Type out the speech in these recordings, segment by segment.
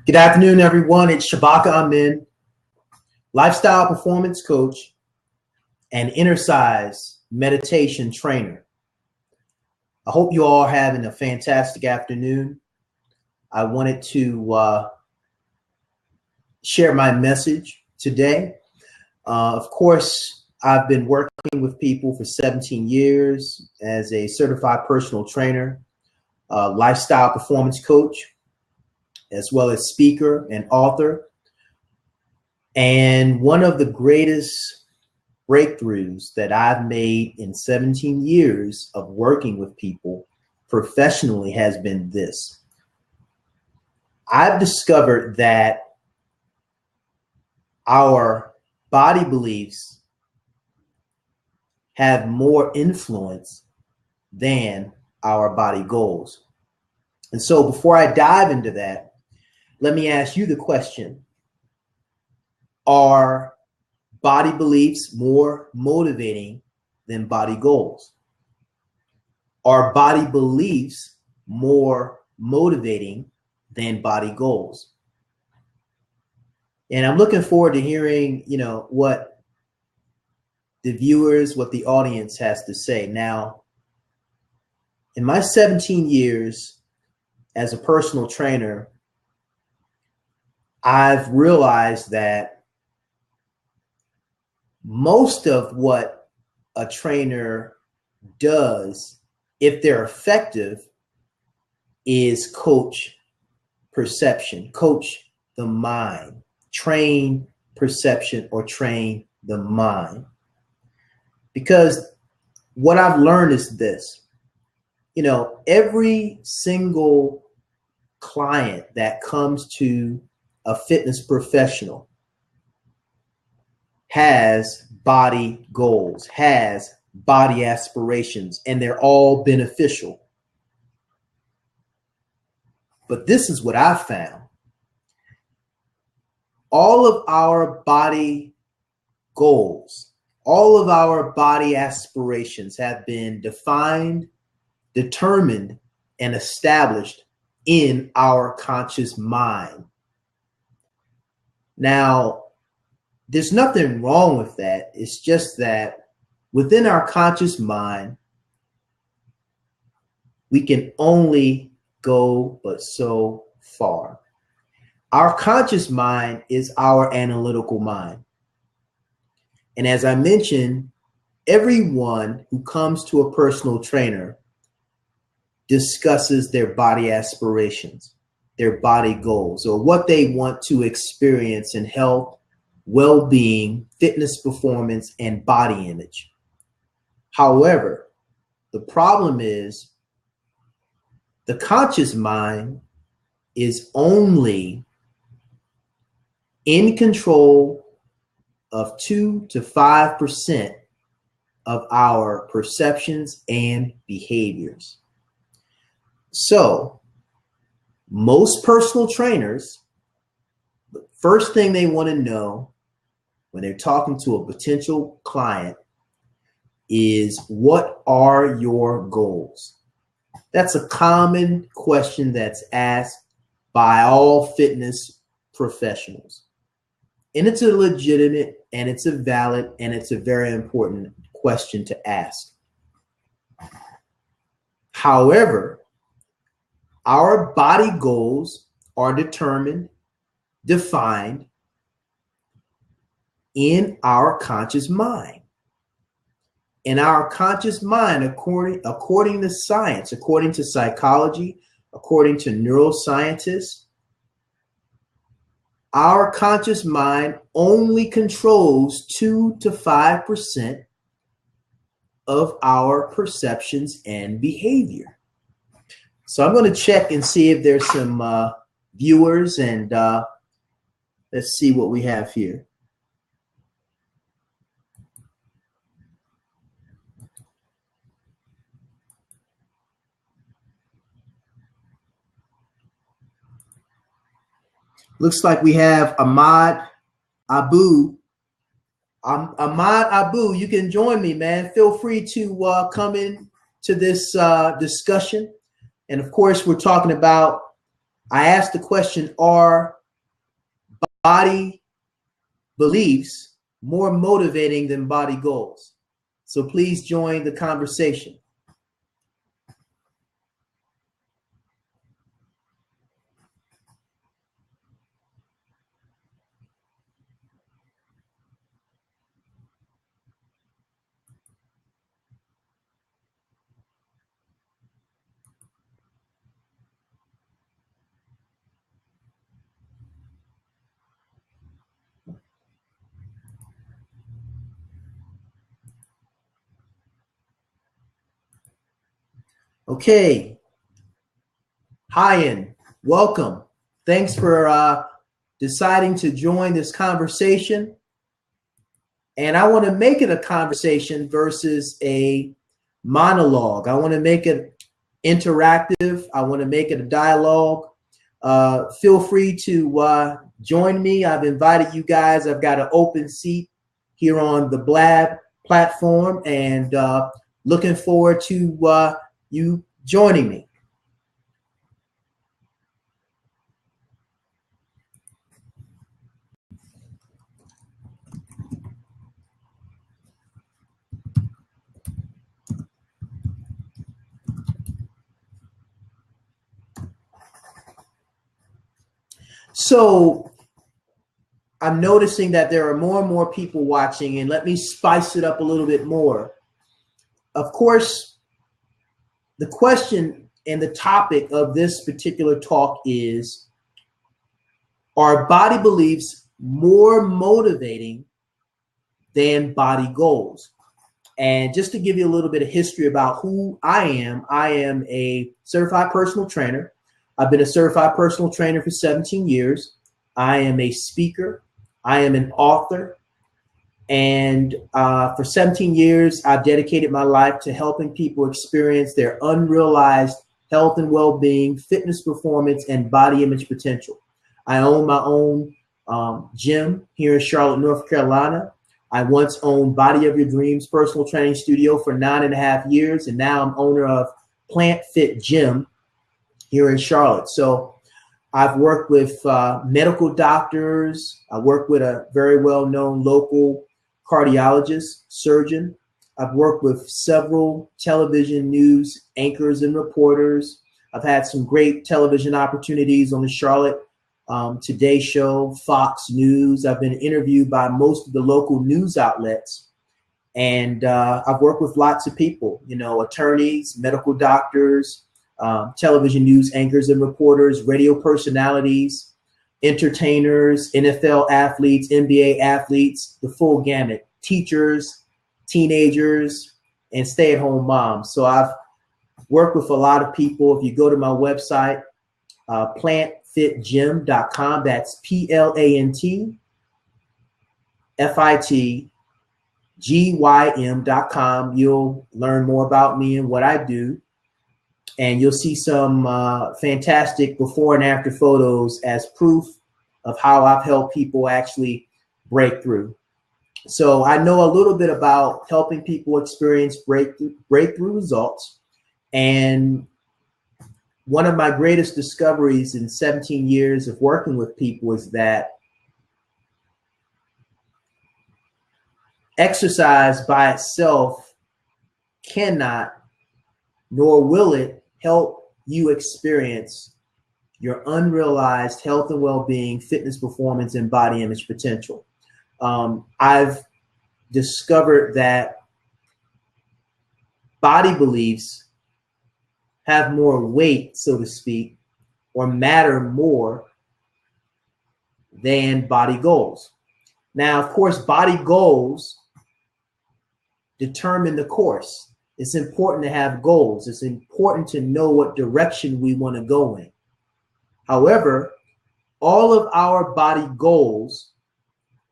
Good afternoon, everyone. It's Shabaka Amin, lifestyle performance coach and inner size meditation trainer. I hope you all are having a fantastic afternoon. I wanted to share my message today. Of course, I've been working with people for 17 years as a certified personal trainer, lifestyle performance coach, as well as speaker and author. And one of the greatest breakthroughs that I've made in 17 years of working with people professionally has been this. I've discovered that our body beliefs have more influence than our body goals. And so before I dive into that, let me ask you the question: are body beliefs more motivating than body goals? Are body beliefs more motivating than body goals? And I'm looking forward to hearing, what the viewers, what the audience has to say. Now, in my 17 years as a personal trainer, I've realized that most of what a trainer does, if they're effective, is coach perception, coach the mind, train perception or train the mind. Because what I've learned is this, every single client that comes to a fitness professional has body goals, has body aspirations, and they're all beneficial. But this is what I found. All of our body goals, all of our body aspirations have been defined, determined, and established in our conscious mind. Now, there's nothing wrong with that. It's just that within our conscious mind, we can only go but so far. Our conscious mind is our analytical mind. And as I mentioned, everyone who comes to a personal trainer discusses their body aspirations, their body goals, or what they want to experience in health, well-being, fitness performance, and body image. However, the problem is the conscious mind is only in control of 2 to 5% of our perceptions and behaviors. So most personal trainers, the first thing they want to know when they're talking to a potential client is, what are your goals? That's a common question that's asked by all fitness professionals. And it's a legitimate and it's a valid and it's a very important question to ask. However, our body goals are determined, defined in our conscious mind. In our conscious mind, according to science, according to psychology, according to neuroscientists, our conscious mind only controls 2 to 5% of our perceptions and behavior. So I'm going to check and see if there's some viewers, and let's see what we have here. Looks like we have Ahmad Abu. Ahmad Abu, you can join me, man. Feel free to come in to this discussion. And of course, we're talking about I asked the question, are body beliefs more motivating than body goals? So please join the conversation. Okay. Hyan, welcome. Thanks for deciding to join this conversation. And I want to make it a conversation versus a monologue. I want to make it interactive. I want to make it a dialogue. Feel free to join me. I've invited you guys. I've got an open seat here on the Blab platform, and looking forward to you joining me. So I'm noticing that there are more and more people watching, and let me spice it up a little bit more. Of course, the question and the topic of this particular talk is, are body beliefs more motivating than body goals? And just to give you a little bit of history about who I am a certified personal trainer. I've been a certified personal trainer for 17 years. I am a speaker. I am an author. And for 17 years, I've dedicated my life to helping people experience their unrealized health and well-being, fitness, performance, and body image potential. I own my own gym here in Charlotte, North Carolina. I once owned Body of Your Dreams personal training studio for 9.5 years, and now I'm owner of Plant Fit Gym here in Charlotte. So I've worked with medical doctors. I work with a very well-known local cardiologist, surgeon. I've worked with several television news anchors and reporters. I've had some great television opportunities on the Charlotte Today Show, Fox News. I've been interviewed by most of the local news outlets. And I've worked with lots of people, you know, attorneys, medical doctors, television news anchors and reporters, radio personalities, entertainers, NFL athletes, NBA athletes, the full gamut, teachers, teenagers, and stay-at-home moms. So I've worked with a lot of people. If you go to my website, plantfitgym.com, that's plantfitgym.com. You'll learn more about me and what I do. And you'll see some fantastic before and after photos as proof of how I've helped people actually break through. So I know a little bit about helping people experience breakthrough results. And one of my greatest discoveries in 17 years of working with people is that exercise by itself cannot, nor will it, help you experience your unrealized health and well-being, fitness, performance, and body image potential. I've discovered that body beliefs have more weight, so to speak, or matter more than body goals. Now, of course, body goals determine the course. It's important to have goals. It's important to know what direction we want to go in. However, all of our body goals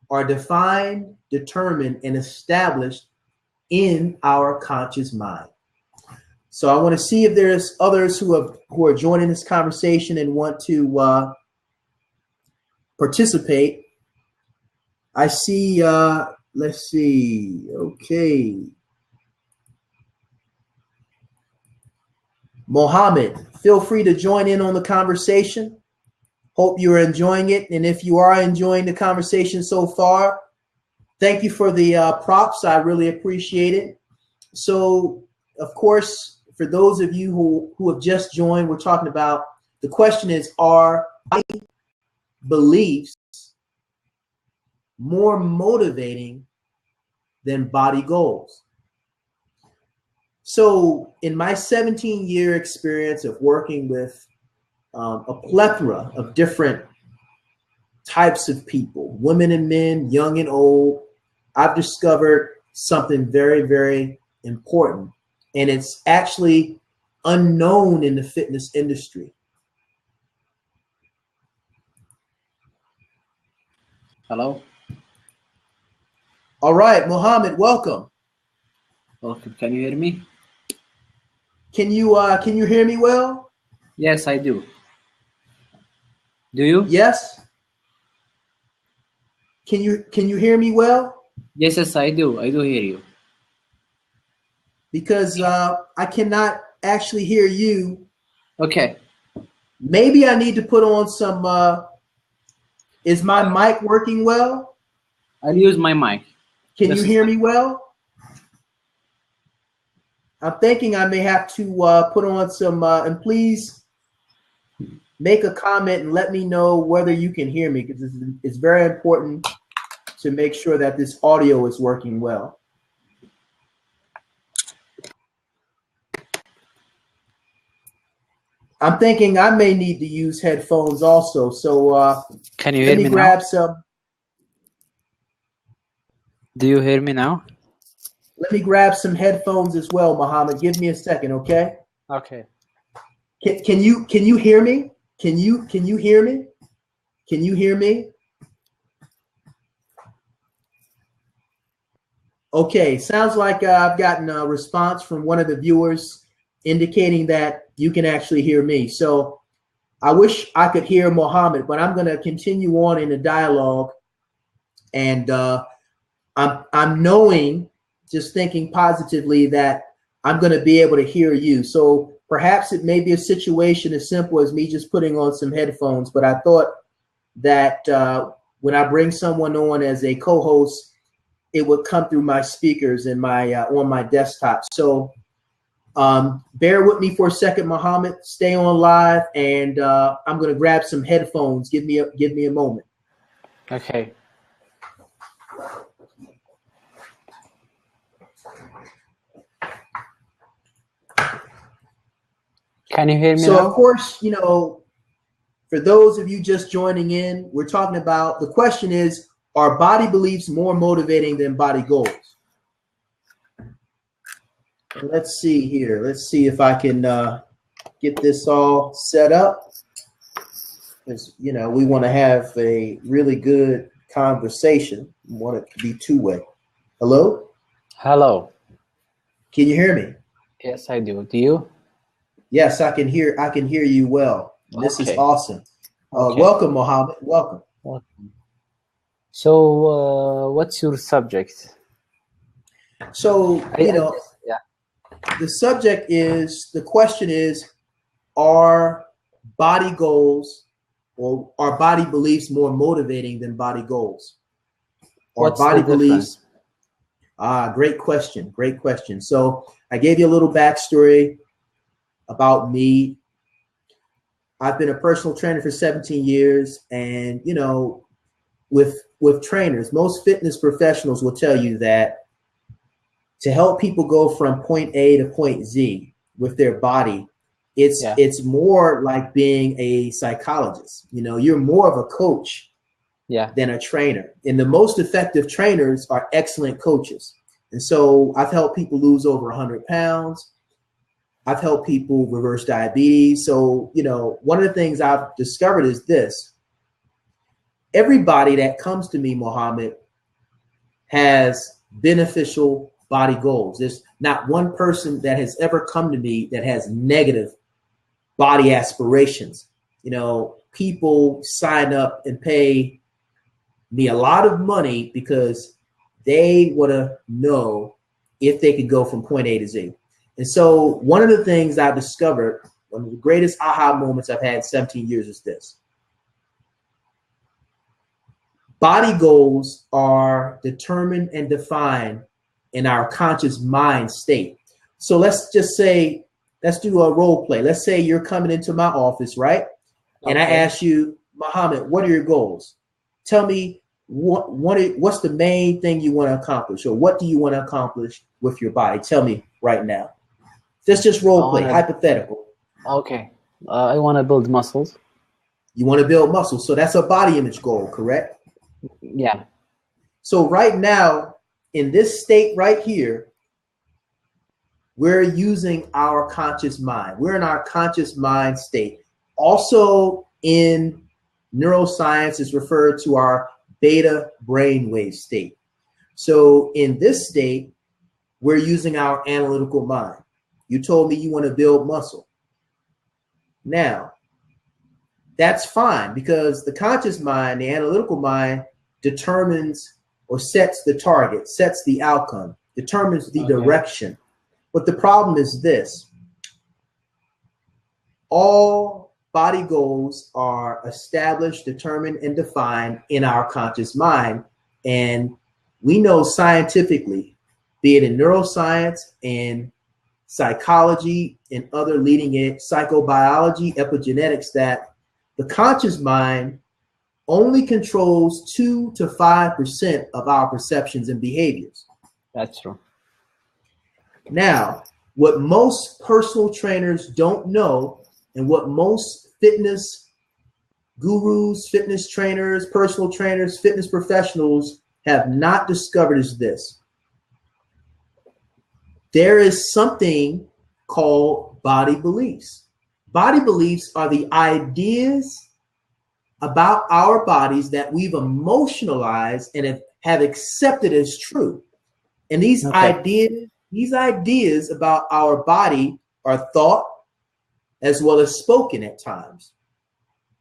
are defined, determined, and established in our conscious mind. So I want to see if there's others who are joining this conversation and want to participate. I see, let's see, okay. Mohammed, feel free to join in on the conversation. Hope you're enjoying it. And if you are enjoying the conversation so far, thank you for the props. I really appreciate it. So, of course, for those of you who have just joined, we're talking about, the question is, are beliefs more motivating than body goals? So in my 17-year experience of working with a plethora of different types of people, women and men, young and old, I've discovered something very, very important, and it's actually unknown in the fitness industry. Hello. All right, Mohammed, welcome. Welcome. Can you hear me? Can you hear me well? Yes, I do. Do you? Yes. Can you hear me well? Yes, I do. I do hear you. Because I cannot actually hear you. Okay. Maybe I need to put on some. Is my mic working well? I'll use my mic. Can you hear me well? I'm thinking I may have to put on some, and please make a comment and let me know whether you can hear me, because it's very important to make sure that this audio is working well. I'm thinking I may need to use headphones also. So can you hear me now? Let me grab some. Do you hear me now? Let me grab some headphones as well, Mohammed. Give me a second, okay? Okay. Can you hear me? Can you hear me? Can you hear me? Okay, sounds like I've gotten a response from one of the viewers indicating that you can actually hear me. So I wish I could hear Mohammed, but I'm going to continue on in the dialogue, and I'm knowing, just thinking positively, that I'm going to be able to hear you. So perhaps it may be a situation as simple as me just putting on some headphones, but I thought that when I bring someone on as a co-host, it would come through my speakers and my on my desktop. So bear with me for a second, Mohammed. Stay on live, and I'm going to grab some headphones. Give me a moment. Okay. Can you hear me now? So, of course, you know, for those of you just joining in, we're talking about, the question is, are body beliefs more motivating than body goals? Let's see here. Let's see if I can get this all set up. Because, you know, we want to have a really good conversation. We want it to be two-way. Hello? Hello. Can you hear me? Yes, I do. Do you? Yes, I can hear you well. This is awesome. Okay. Welcome, Mohammed. Welcome. Welcome. So, what's your subject? So, you know, yeah. The subject is, the question is, are body goals or are body beliefs more motivating than body goals? What's body beliefs? Great question. Great question. So I gave you a little backstory about me. I've been a personal trainer for 17 years, and you know, with trainers, most fitness professionals will tell you that to help people go from point A to point Z with their body, it's more like being a psychologist. You know, you're more of a coach than a trainer. And the most effective trainers are excellent coaches. And so I've helped people lose over 100 pounds. I've helped people reverse diabetes. So, you know, one of the things I've discovered is this. Everybody that comes to me, Mohammed, has beneficial body goals. There's not one person that has ever come to me that has negative body aspirations. You know, people sign up and pay me a lot of money because they want to know if they could go from point A to Z. And so one of the things I've discovered, one of the greatest aha moments I've had in 17 years is this. Body goals are determined and defined in our conscious mind state. So let's just say, let's do a role play. Let's say you're coming into my office, right? And I ask you, Muhammad, what are your goals? Tell me what's the main thing you want to accomplish, or what do you want to accomplish with your body? Tell me right now. That's just role play, hypothetical. Okay. I want to build muscles. You want to build muscle. So that's a body image goal, correct? Yeah. So right now, in this state right here, we're using our conscious mind. We're in our conscious mind state. Also in neuroscience is referred to our beta brainwave state. So in this state, we're using our analytical mind. You told me you want to build muscle. Now, that's fine, because the conscious mind, the analytical mind, determines or sets the target, sets the outcome, determines the direction. But the problem is this: all body goals are established, determined, and defined in our conscious mind. And we know scientifically, be it in neuroscience and psychology and other leading edge psychobiology, epigenetics, that the conscious mind only controls 2 to 5% of our perceptions and behaviors. That's true. Now, what most personal trainers don't know, and what most fitness gurus, fitness trainers, personal trainers, fitness professionals have not discovered, is this: there is something called body beliefs. Body beliefs are the ideas about our bodies that we've emotionalized and have accepted as true. And these ideas about our body are thought as well as spoken at times.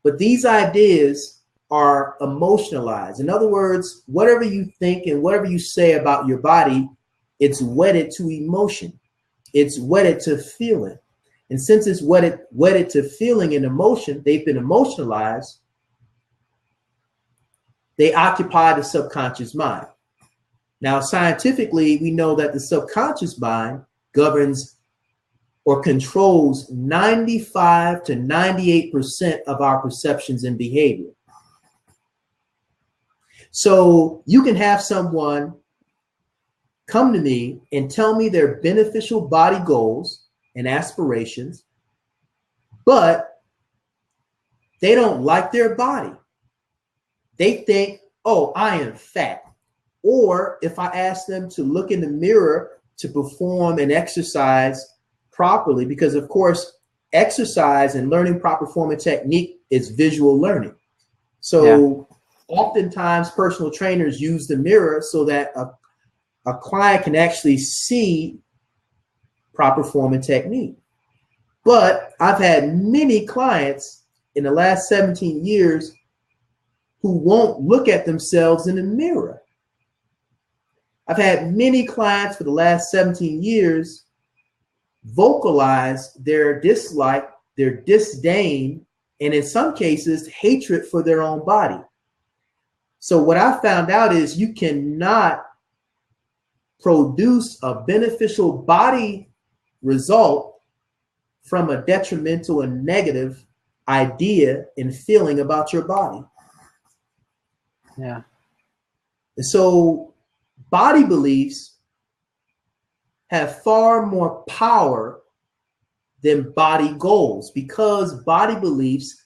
But these ideas are emotionalized. In other words, whatever you think and whatever you say about your body, it's wedded to emotion. It's wedded to feeling. And since it's wedded to feeling and emotion, they've been emotionalized. They occupy the subconscious mind. Now, scientifically, we know that the subconscious mind governs or controls 95 to 98% of our perceptions and behavior. So you can have someone come to me and tell me their beneficial body goals and aspirations, but they don't like their body. They think, oh, I am fat. Or if I ask them to look in the mirror to perform an exercise properly, because of course, exercise and learning proper form and technique is visual learning. So oftentimes personal trainers use the mirror so that a client can actually see proper form and technique. But I've had many clients in the last 17 years who won't look at themselves in the mirror. I've had many clients for the last 17 years vocalize their dislike, their disdain, and in some cases, hatred for their own body. So what I found out is you cannot produce a beneficial body result from a detrimental and negative idea and feeling about your body. Yeah. And so body beliefs have far more power than body goals, because body beliefs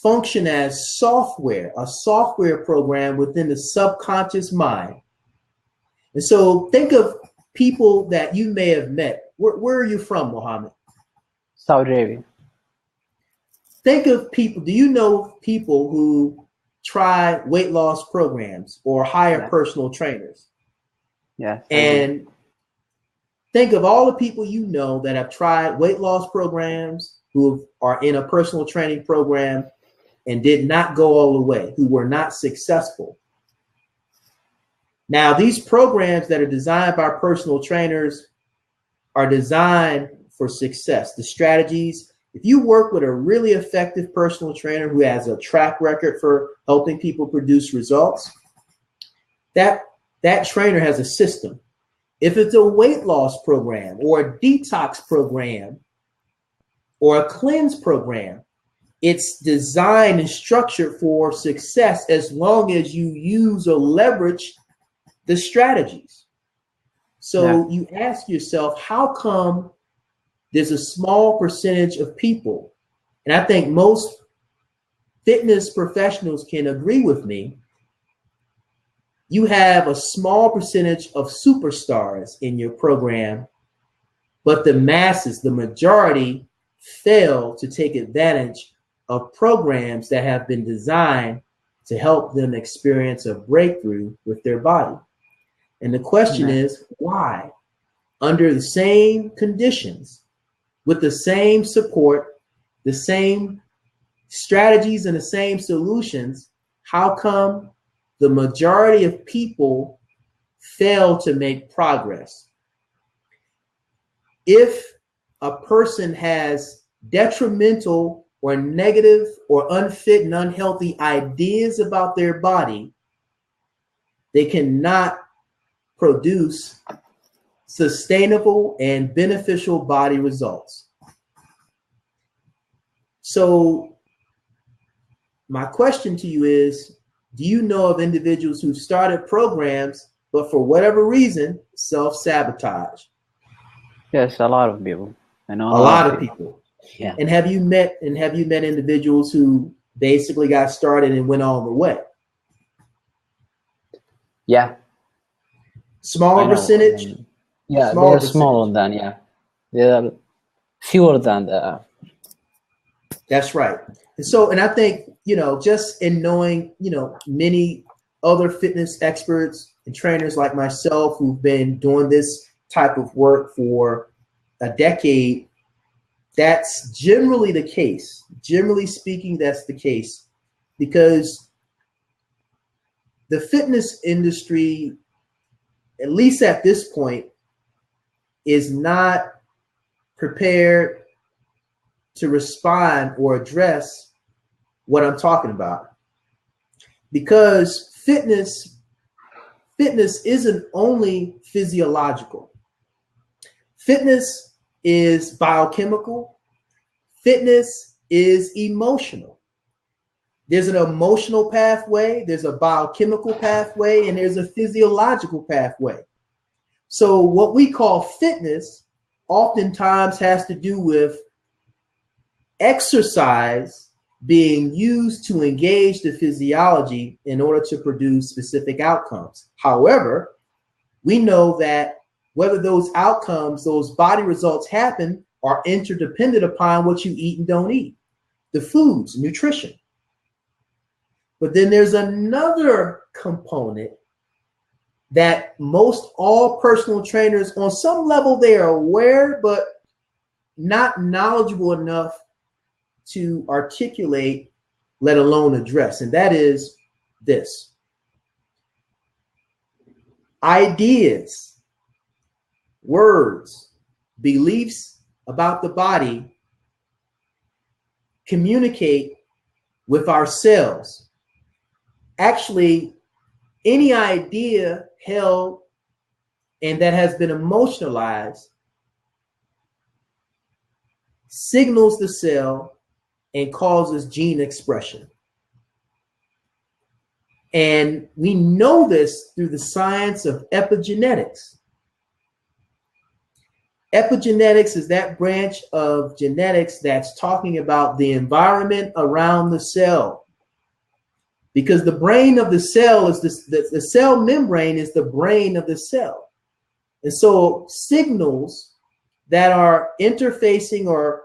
function as software, a software program within the subconscious mind. And so think of people that you may have met. Where are you from, Muhammad? Saudi Arabia. Think of people. Do you know people who try weight loss programs or hire personal trainers? Yes. And think of all the people you know that have tried weight loss programs, who are in a personal training program and did not go all the way, who were not successful. Now, these programs that are designed by personal trainers are designed for success. The strategies If you work with a really effective personal trainer who has a track record for helping people produce results, that trainer has a system. If it's a weight loss program or a detox program or a cleanse program, it's designed and structured for success as long as you use or leverage the strategies. So you ask yourself, how come there's a small percentage of people, and I think most fitness professionals can agree with me, you have a small percentage of superstars in your program, but the masses, the majority, fail to take advantage of programs that have been designed to help them experience a breakthrough with their body. And the question is, why? Under the same conditions, with the same support, the same strategies and the same solutions, how come the majority of people fail to make progress? If a person has detrimental or negative or unfit and unhealthy ideas about their body, they cannot produce sustainable and beneficial body results. So my question to you is, do you know of individuals who started programs, but for whatever reason, self-sabotage? Yes, a lot of people. I know a lot of people. Yeah. And have you met individuals who basically got started and went all the way? Yeah. Smaller percentage? Yeah, they're smaller than, they're fewer than the. That's right. And so, and I think, just in knowing, many other fitness experts and trainers like myself who've been doing this type of work for a decade, that's generally the case. Generally speaking, that's the case, because the fitness industry, at least at this point, is not prepared to respond or address what I'm talking about. Because fitness isn't only physiological. Fitness is biochemical. Fitness is emotional. There's an emotional pathway, there's a biochemical pathway, and there's a physiological pathway. So what we call fitness oftentimes has to do with exercise being used to engage the physiology in order to produce specific outcomes. However, we know that whether those outcomes, those body results happen, are interdependent upon what you eat and don't eat, the foods, nutrition. But then there's another component that most all personal trainers, on some level, they are aware, but not knowledgeable enough to articulate, let alone address. And that is this: ideas, words, beliefs about the body communicate with our cells. Actually, any idea held and that has been emotionalized signals the cell and causes gene expression. And we know this through the science of epigenetics. Epigenetics is that branch of genetics that's talking about the environment around the cell. Because the brain of the cell is the cell membrane is the brain of the cell. And so signals that are interfacing or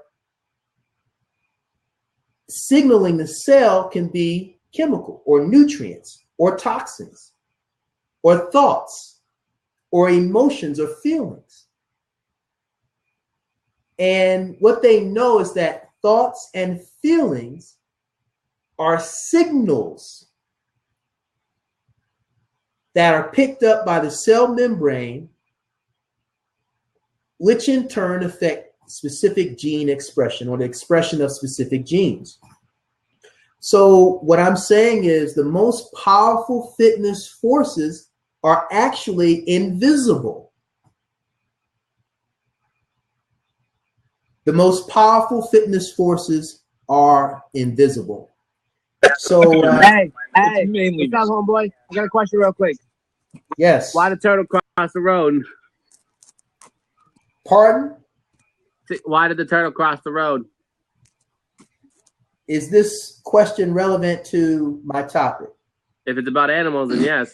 signaling the cell can be chemical or nutrients or toxins or thoughts or emotions or feelings. And what they know is that thoughts and feelings are signals that are picked up by the cell membrane, which in turn affect specific gene expression or the expression of specific genes. So what I'm saying is the most powerful fitness forces are actually invisible. The most powerful fitness forces are invisible. So, hey, what's up, homeboy? I got a question real quick. Yes. Why the turtle cross the road? Pardon? Why did the turtle cross the road? Is this question relevant to my topic? If it's about animals, then yes.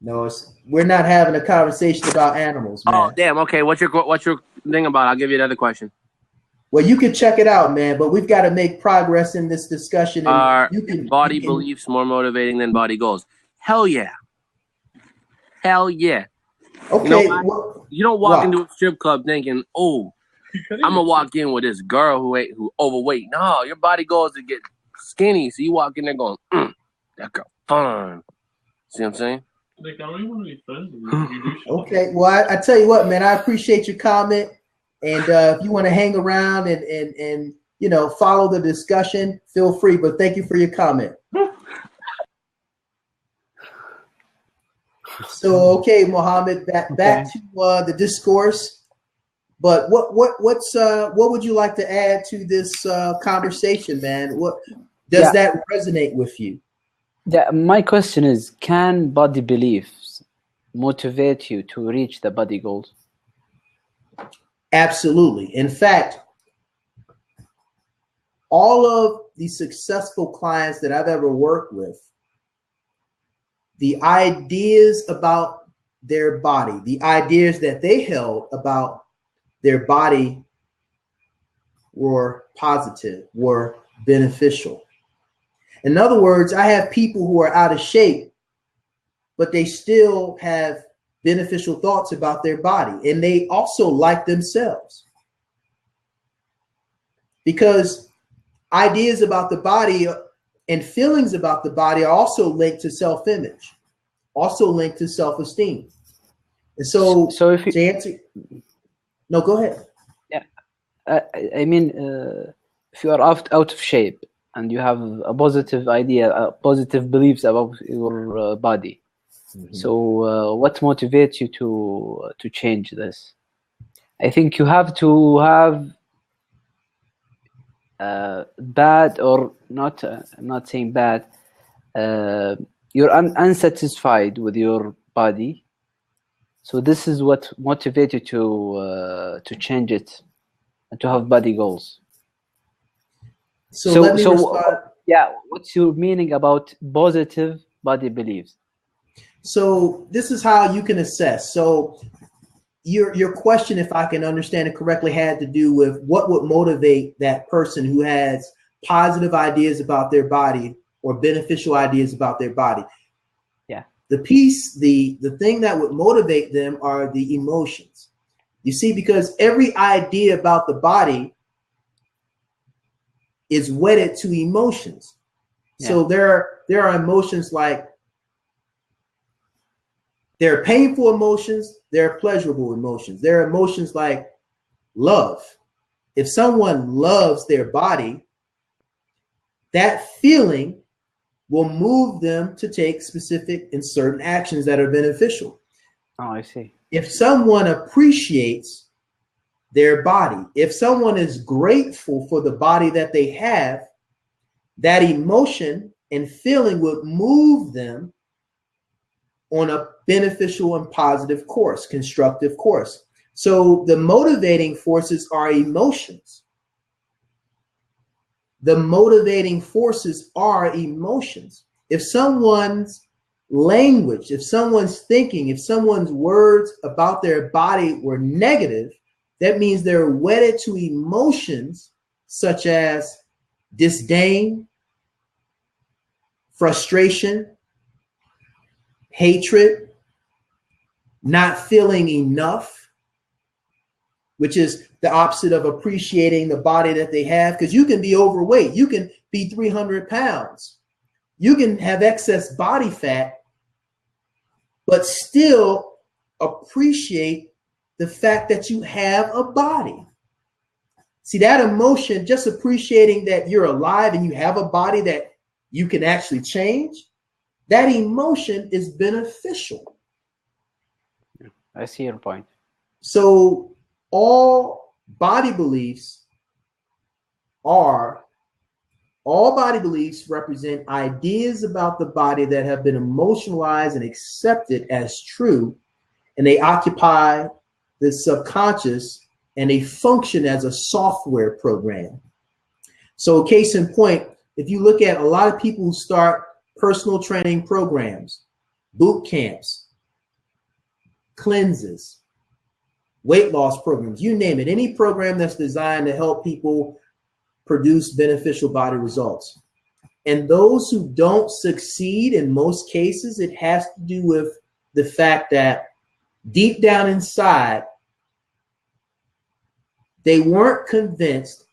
No, we're not having a conversation about animals, man. Oh, damn. Okay, what's your thing about? I'll give you another question. Well, you can check it out, man, but we've got to make progress in this discussion. Are body beliefs more motivating than body goals? Hell yeah. Hell yeah. Okay. You don't walk into a strip club thinking, oh, I'm going to walk in with this girl who overweight. No, your body goes to get skinny. So you walk in there going, that girl fun. See what I'm saying? Like, I don't even want to be friends with you. Okay. Well, I tell you what, man, I appreciate your comment. And if you want to hang around and follow the discussion, feel free. But thank you for your comment. So, okay, Mohammed, back to the discourse. But what would you like to add to this conversation, man? What does that resonate with you? Yeah, my question is: can body beliefs motivate you to reach the body goals? Absolutely. In fact, all of the successful clients that I've ever worked with, the ideas about their body, the ideas that they held about their body were positive, were beneficial. In other words, I have people who are out of shape, but they still have beneficial thoughts about their body, and they also like themselves. Because ideas about the body and feelings about the body are also linked to self-image, also linked to self-esteem. And so if you, to answer, no, go ahead. Yeah, I mean, if you are out of shape and you have a positive idea, positive beliefs about your body, so what motivates you to change this? I think you have to have bad or not. I'm not saying bad. You're unsatisfied with your body, so this is what motivates you to change it and to have body goals. So let me respond. Yeah, what's your meaning about positive body beliefs? So this is how you can assess. So your question, if I can understand it correctly, had to do with what would motivate that person who has positive ideas about their body or beneficial ideas about their body. Yeah. The piece, the thing that would motivate them are the emotions. You see, because every idea about the body is wedded to emotions. Yeah. So there are emotions like, there are painful emotions, there are pleasurable emotions. There are emotions like love. If someone loves their body, that feeling will move them to take specific and certain actions that are beneficial. Oh, I see. If someone appreciates their body, if someone is grateful for the body that they have, that emotion and feeling would move them on a beneficial and positive course, constructive course. So the motivating forces are emotions. The motivating forces are emotions. If someone's language, if someone's thinking, if someone's words about their body were negative, that means they're wedded to emotions such as disdain, frustration, hatred, not feeling enough, which is the opposite of appreciating the body that they have. Because you can be overweight, you can be 300 pounds, you can have excess body fat, but still appreciate the fact that you have a body. See, that emotion, just appreciating that you're alive and you have a body that you can actually change, that emotion is beneficial. I see your point. So all body beliefs represent ideas about the body that have been emotionalized and accepted as true, and they occupy the subconscious and they function as a software program. So case in point, if you look at a lot of people who start personal training programs, boot camps, cleanses, weight loss programs, you name it, any program that's designed to help people produce beneficial body results. And those who don't succeed, in most cases, it has to do with the fact that deep down inside, they weren't convinced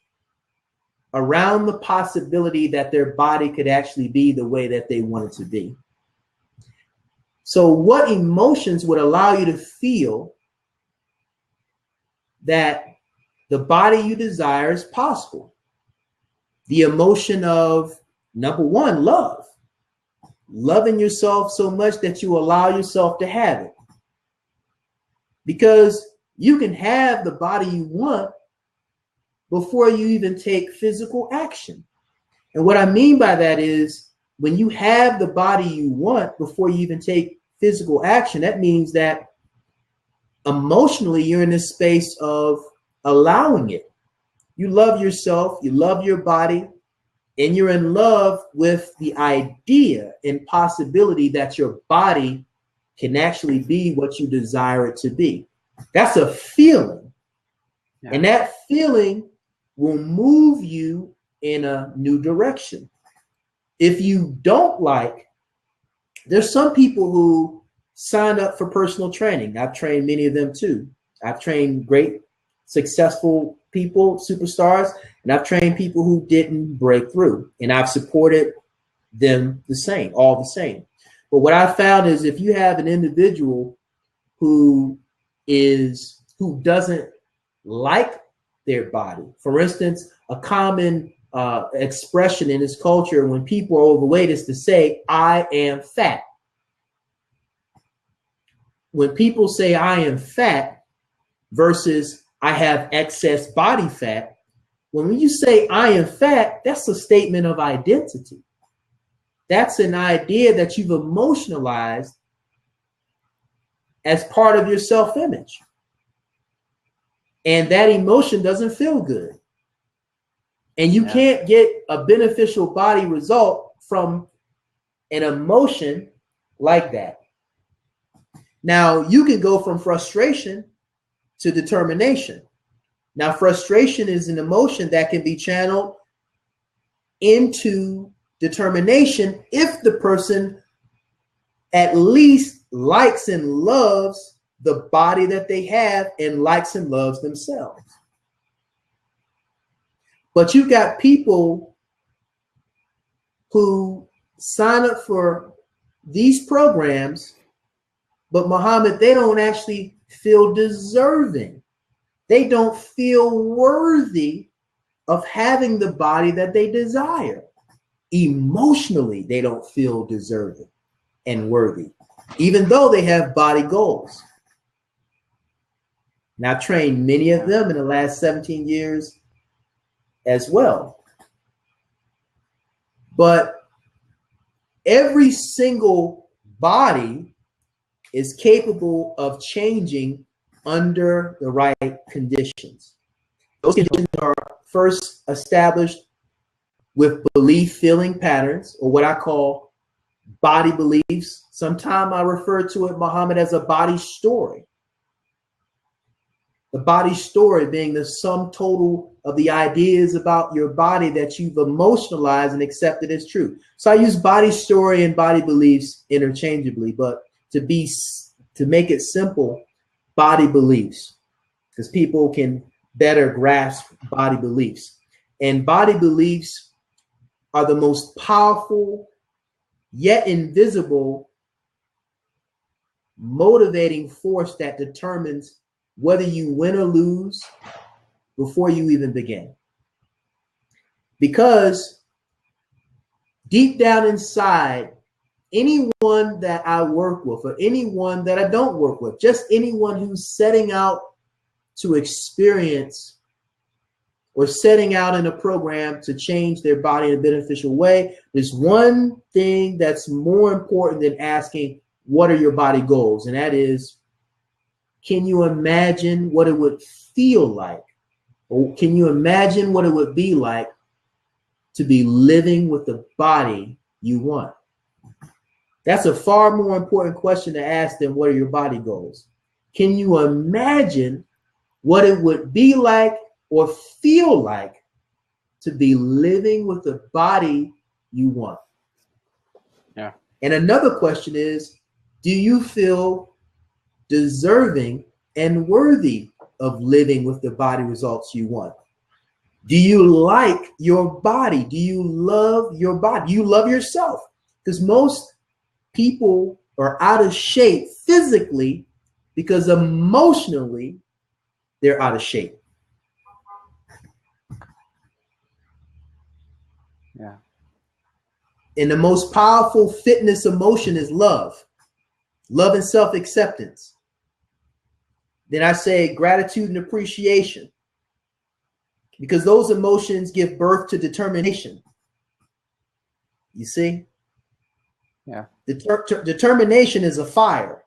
around the possibility that their body could actually be the way that they want it to be. So what emotions would allow you to feel that the body you desire is possible? The emotion of, number one, love. Loving yourself so much that you allow yourself to have it. Because you can have the body you want before you even take physical action. And what I mean by that is, when you have the body you want before you even take physical action, that means that emotionally you're in this space of allowing it. You love yourself, you love your body, and you're in love with the idea and possibility that your body can actually be what you desire it to be. That's a feeling. Yeah. And that feeling will move you in a new direction. If you don't like, there's some people who signed up for personal training. I've trained many of them too. I've trained great, successful people, superstars, and I've trained people who didn't break through, and I've supported them the same, all the same. But what I found is, if you have an individual who doesn't like their body, for instance, a common expression in this culture when people are overweight is to say, "I am fat." When people say "I am fat" versus "I have excess body fat," when you say "I am fat," that's a statement of identity. That's an idea that you've emotionalized as part of your self-image. And that emotion doesn't feel good. And you can't get a beneficial body result from an emotion like that. Now, you can go from frustration to determination. Now, frustration is an emotion that can be channeled into determination if the person at least likes and loves the body that they have and likes and loves themselves. But you've got people who sign up for these programs, but Muhammad, they don't actually feel deserving. They don't feel worthy of having the body that they desire. Emotionally, they don't feel deserving and worthy, even though they have body goals. And I've trained many of them in the last 17 years as well. But every single body is capable of changing under the right conditions. Those conditions are first established with belief feeling patterns, or what I call body beliefs. Sometimes I refer to it, Muhammad, as a body story. The body story being the sum total of the ideas about your body that you've emotionalized and accepted as true. So I use body story and body beliefs interchangeably, but to make it simple, body beliefs, because people can better grasp body beliefs. And body beliefs are the most powerful yet invisible motivating force that determines whether you win or lose, before you even begin. Because deep down inside, anyone that I work with or anyone that I don't work with, just anyone who's setting out to experience or setting out in a program to change their body in a beneficial way, there's one thing that's more important than asking, what are your body goals? And that is, can you imagine what it would feel like? Or can you imagine what it would be like to be living with the body you want? That's a far more important question to ask than what are your body goals. Can you imagine what it would be like or feel like to be living with the body you want? Yeah. And another question is, do you feel deserving and worthy of living with the body results you want? Do you like your body? Do you love your body? Do you love yourself? Because most people are out of shape physically because emotionally they're out of shape. Yeah. And the most powerful fitness emotion is love. Love and self-acceptance. Then I say gratitude and appreciation, because those emotions give birth to determination. You see? Yeah. Determination is a fire.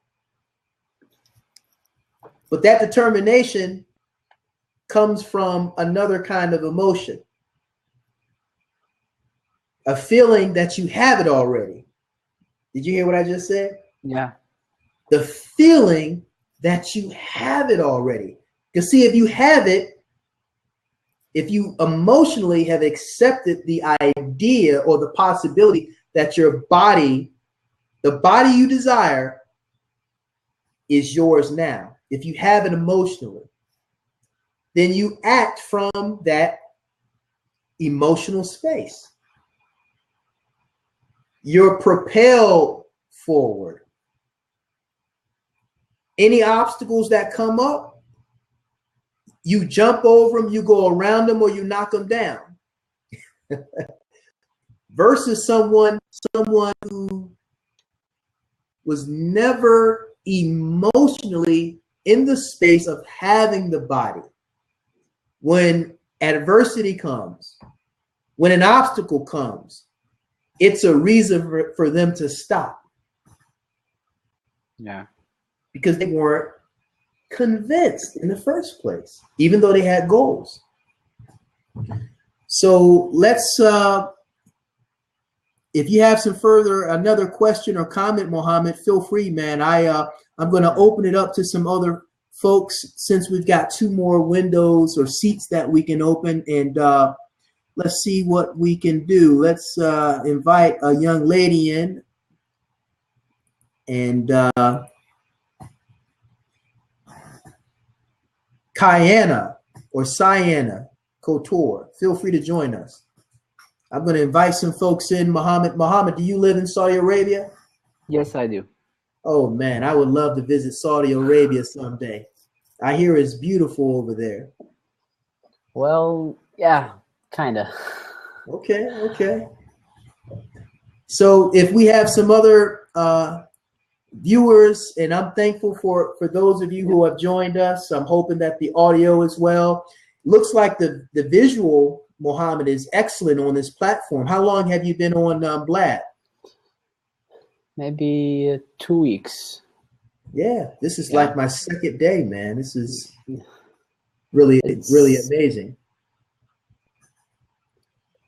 But that determination comes from another kind of emotion. A feeling that you have it already. Did you hear what I just said? Yeah. The feeling that you have it already. Because see, if you have it, if you emotionally have accepted the idea or the possibility that your body, the body you desire, is yours now. If you have it emotionally, then you act from that emotional space. You're propelled forward. Any obstacles that come up, you jump over them, you go around them, or you knock them down. Versus someone who was never emotionally in the space of having the body. When adversity comes, when an obstacle comes, it's a reason for them to stop. Yeah. Because they weren't convinced in the first place, even though they had goals. So let's, if you have another question or comment, Mohammed, feel free, man. I'm going to open it up to some other folks since we've got 2 more windows or seats that we can open, and let's see what we can do. Let's invite a young lady in, and Kiana or Sienna Couture, feel free to join us. I'm going to invite some folks in. Mohammed, do you live in Saudi Arabia? Yes, I do. Oh, man, I would love to visit Saudi Arabia someday. I hear it's beautiful over there. Well, yeah, kind of. Okay. So if we have some other viewers, and I'm thankful for those of you who have joined us. I'm hoping that the audio as well. Looks like the visual, Mohammed, is excellent on this platform. How long have you been on Blab? Maybe 2 weeks. Yeah, this is like my second day, man. This is really amazing.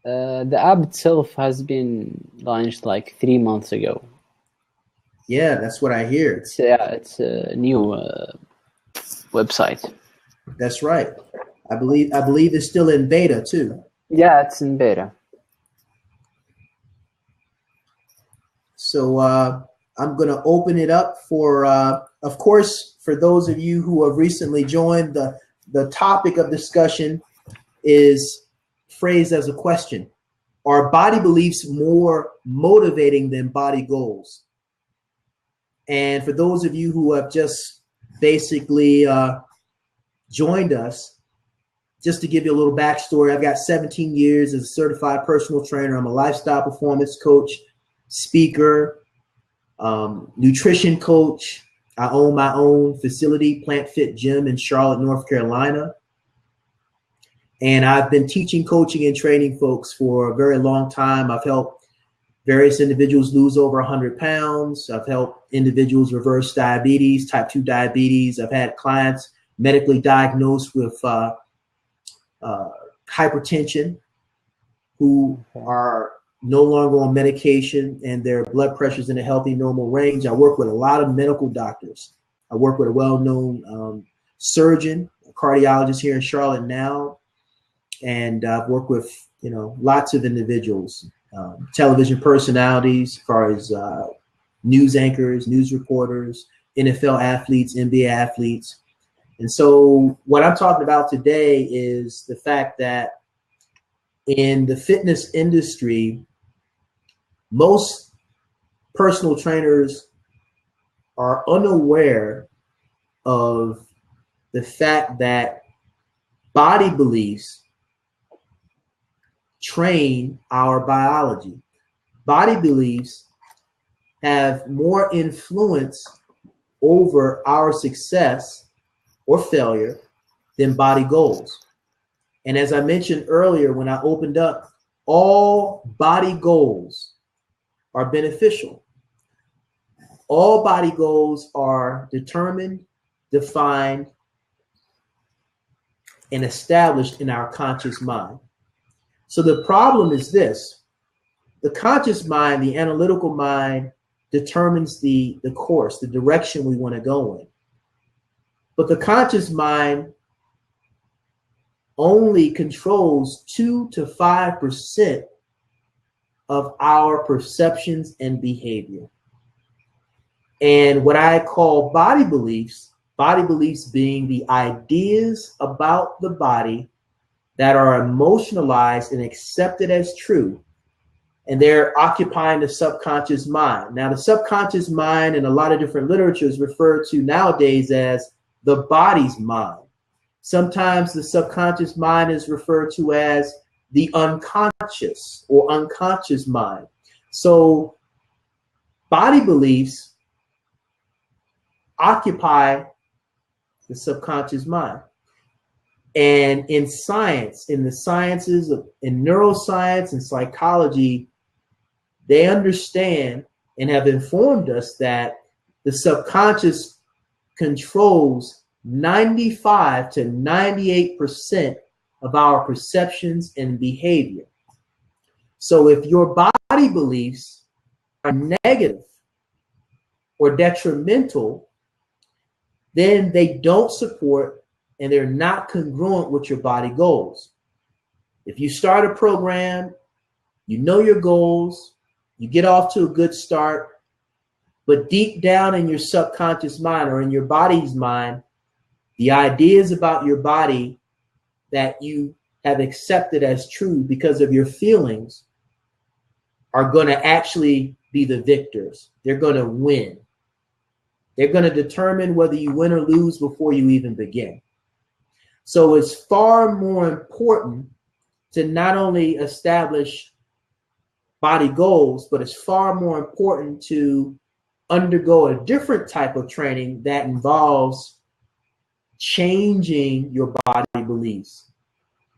The app itself has been launched like 3 months ago. Yeah, that's what I hear. It's a new website. That's right. I believe it's still in beta too. Yeah, it's in beta. So I'm going to open it up for, of course, for those of you who have recently joined, the topic of discussion is phrased as a question. Are body beliefs more motivating than body goals? And for those of you who have just basically joined us, just to give you a little backstory, I've got 17 years as a certified personal trainer. I'm a lifestyle performance coach, speaker, nutrition coach. I own my own facility, Plant Fit Gym in Charlotte, North Carolina. And I've been teaching, coaching, and training folks for a very long time. I've helped various individuals lose over 100 pounds. I've helped individuals reverse diabetes, type 2 diabetes. I've had clients medically diagnosed with hypertension who are no longer on medication and their blood pressure is in a healthy, normal range. I work with a lot of medical doctors. I work with a well-known surgeon, a cardiologist here in Charlotte now. And I've worked with, lots of individuals, television personalities, as far as news anchors, news reporters, NFL athletes, NBA athletes. And so what I'm talking about today is the fact that in the fitness industry, most personal trainers are unaware of the fact that body beliefs train our biology. Body beliefs have more influence over our success or failure than body goals. And as I mentioned earlier, when I opened up, all body goals are beneficial. All body goals are determined, defined, and established in our conscious mind. So the problem is this: the conscious mind, the analytical mind, determines the course, the direction we want to go in. But the conscious mind only controls 2 to 5% of our perceptions and behavior. And what I call body beliefs being the ideas about the body that are emotionalized and accepted as true, and they're occupying the subconscious mind. Now, the subconscious mind in a lot of different literature is referred to nowadays as the body's mind. Sometimes the subconscious mind is referred to as the unconscious or unconscious mind. So body beliefs occupy the subconscious mind. And in science, in the sciences, in neuroscience and psychology, they understand and have informed us that the subconscious controls 95 to 98% of our perceptions and behavior. So if your body beliefs are negative or detrimental, then they don't support and they're not congruent with your body goals. If you start a program, you know your goals, you get off to a good start, but deep down in your subconscious mind or in your body's mind, the ideas about your body that you have accepted as true because of your feelings are going to actually be the victors. They're going to win. They're going to determine whether you win or lose before you even begin. So it's far more important to not only establish body goals, but it's far more important to undergo a different type of training that involves changing your body beliefs,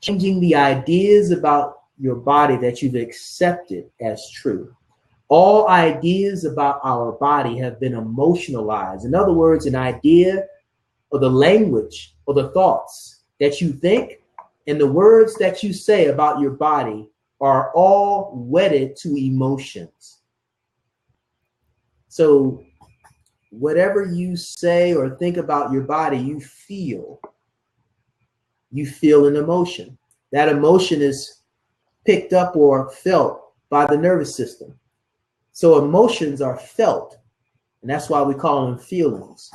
changing the ideas about your body that you've accepted as true. All ideas about our body have been emotionalized. In other words, an idea or the language or the thoughts that you think and the words that you say about your body are all wedded to emotions. So whatever you say or think about your body, you feel an emotion. That emotion is picked up or felt by the nervous system. So emotions are felt, and that's why we call them feelings,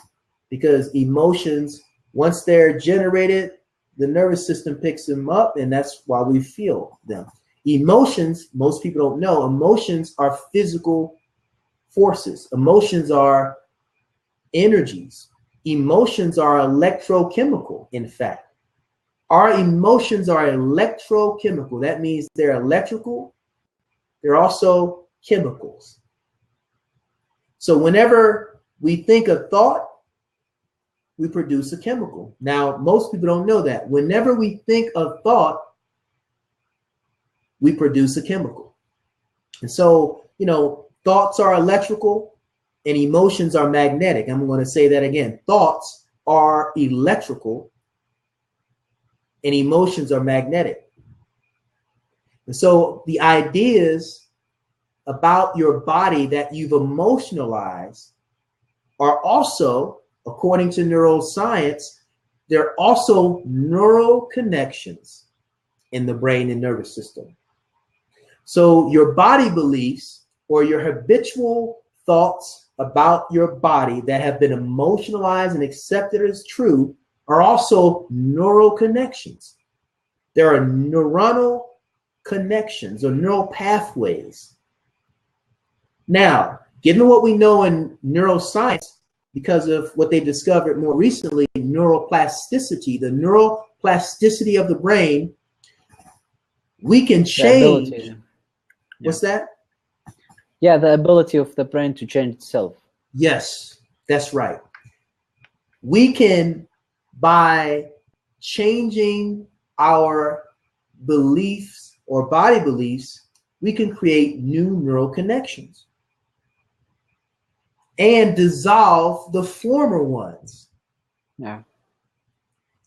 because emotions, once they're generated, the nervous system picks them up, and that's why we feel them. Emotions, most people don't know, emotions are physical forces. Emotions are energies. Emotions are electrochemical, in fact. Our emotions are electrochemical. That means they're electrical. They're also chemicals. So whenever we think a thought, we produce a chemical. Now, most people don't know that. Whenever we think a thought, we produce a chemical. And so, you know, thoughts are electrical and emotions are magnetic. I'm going to say that again. Thoughts are electrical and emotions are magnetic. And so the ideas about your body that you've emotionalized are also, according to neuroscience, they're also neural connections in the brain and nervous system. So your body beliefs or your habitual thoughts about your body that have been emotionalized and accepted as true are also neural connections. There are neuronal connections or neural pathways. Now, given what we know in neuroscience, because of what they discovered more recently, neuroplasticity, the neuroplasticity of the brain, we can change. What's that? Yeah, the ability of the brain to change itself. Yes, that's right. We can, by changing our beliefs or body beliefs, we can create new neural connections and dissolve the former ones. Yeah.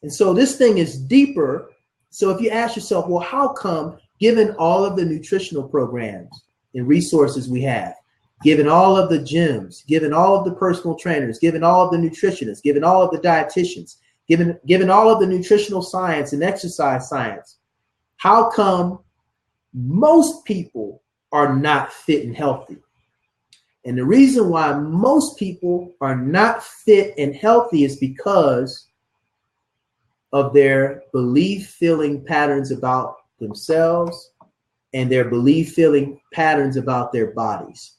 And so this thing is deeper. So if you ask yourself, well, how come, given all of the nutritional programs and resources we have, given all of the gyms, given all of the personal trainers, given all of the nutritionists, given all of the dietitians, given all of the nutritional science and exercise science, how come most people are not fit and healthy? And the reason why most people are not fit and healthy is because of their belief feeling patterns about themselves and their belief feeling patterns about their bodies.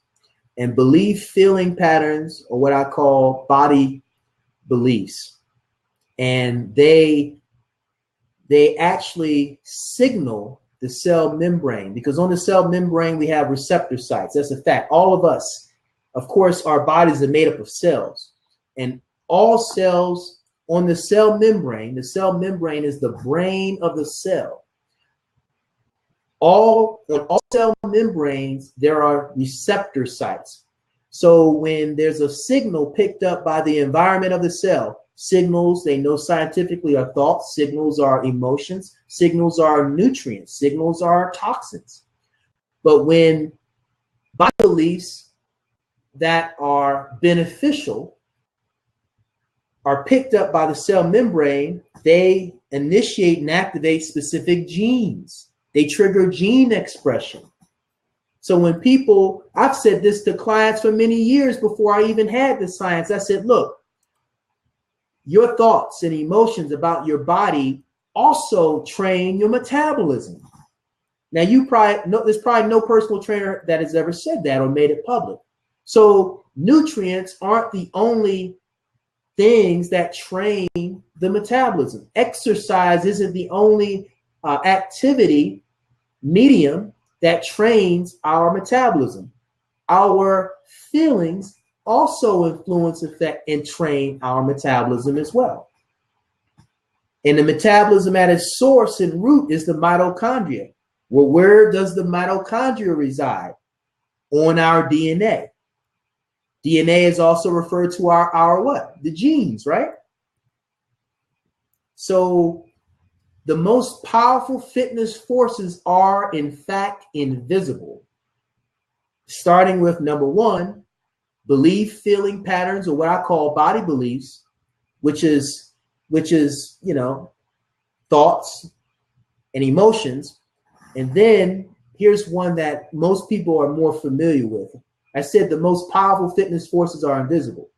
And belief feeling patterns are what I call body beliefs. And they actually signal the cell membrane, because on the cell membrane we have receptor sites. That's a fact. All of us, of course, our bodies are made up of cells, and all cells on the cell membrane is the brain of the cell. On all cell membranes, there are receptor sites. So when there's a signal picked up by the environment of the cell, signals, they know scientifically, are thoughts, signals are emotions, signals are nutrients, signals are toxins. But when body beliefs that are beneficial are picked up by the cell membrane, they initiate and activate specific genes. They trigger gene expression. So when people, I've said this to clients for many years before I even had the science. I said, look, your thoughts and emotions about your body also train your metabolism. Now, there's probably no personal trainer that has ever said that or made it public. So nutrients aren't the only things that train the metabolism. Exercise isn't the only activity medium that trains our metabolism. Our feelings also influence, affect, and train our metabolism as well. And the metabolism at its source and root is the mitochondria. Well, where does the mitochondria reside? On our DNA. DNA is also referred to our what? The genes, right? So the most powerful fitness forces are, in fact, invisible. Starting with number one, belief feeling patterns, or what I call body beliefs, which is, you know, thoughts and emotions. And then here's one that most people are more familiar with. I said the most powerful fitness forces are invisible.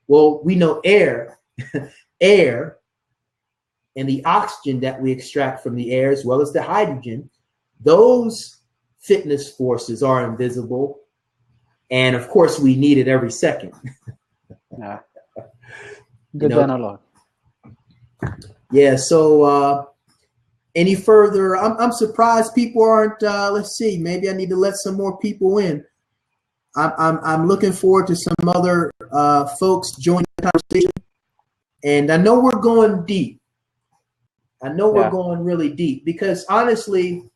Well, we know air, air, and the oxygen that we extract from the air, as well as the hydrogen, those fitness forces are invisible. And of course, we need it every second. Yeah. Good analog. Yeah. So Any further? I'm surprised people aren't. Let's see. Maybe I need to let some more people in. I'm looking forward to some other folks joining the conversation. And I know we're going deep. I know we're going really deep because honestly,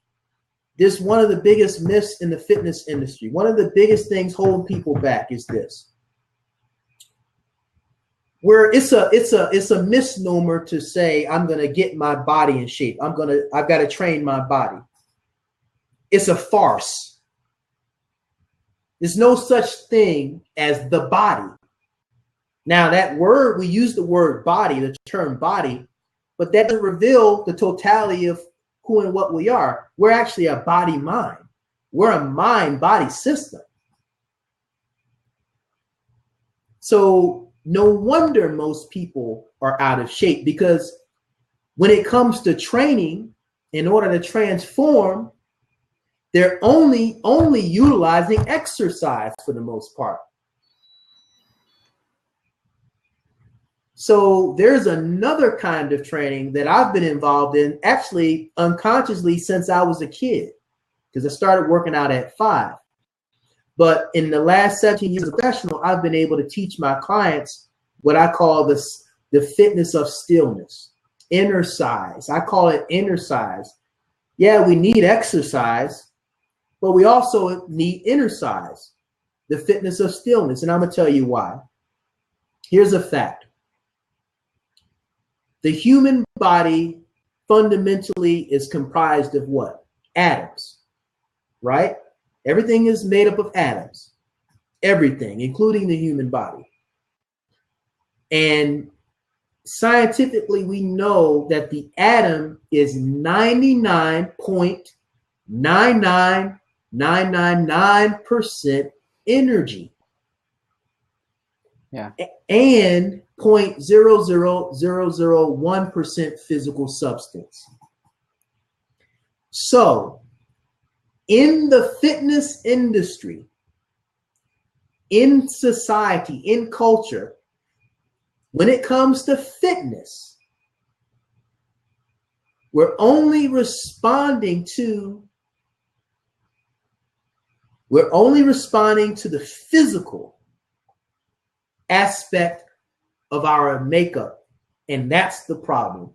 this is one of the biggest myths in the fitness industry. One of the biggest things holding people back is this. Where it's a misnomer to say I'm gonna get my body in shape. I've got to train my body. It's a farce. There's no such thing as the body. Now that word, we use the word body, the term body, but that doesn't reveal the totality of who and what we are. We're actually a body mind. We're a mind body system. So no wonder most people are out of shape, because when it comes to training, in order to transform, they're only utilizing exercise for the most part. So there's another kind of training that I've been involved in, actually unconsciously, since I was a kid, because I started working out at 5. But in the last 17 years as a professional, I've been able to teach my clients what I call the fitness of stillness, inner size. I call it inner size. Yeah, we need exercise, but we also need inner size, the fitness of stillness. And I'm going to tell you why. Here's a fact. The human body fundamentally is comprised of what? Atoms, right? Everything is made up of atoms. Everything, including the human body. And scientifically, we know that the atom is 99.99999% energy. Yeah. And 0.00001% physical substance. So, in the fitness industry, in society, in culture, when it comes to fitness, we're only responding to the physical aspect of our makeup. And that's the problem.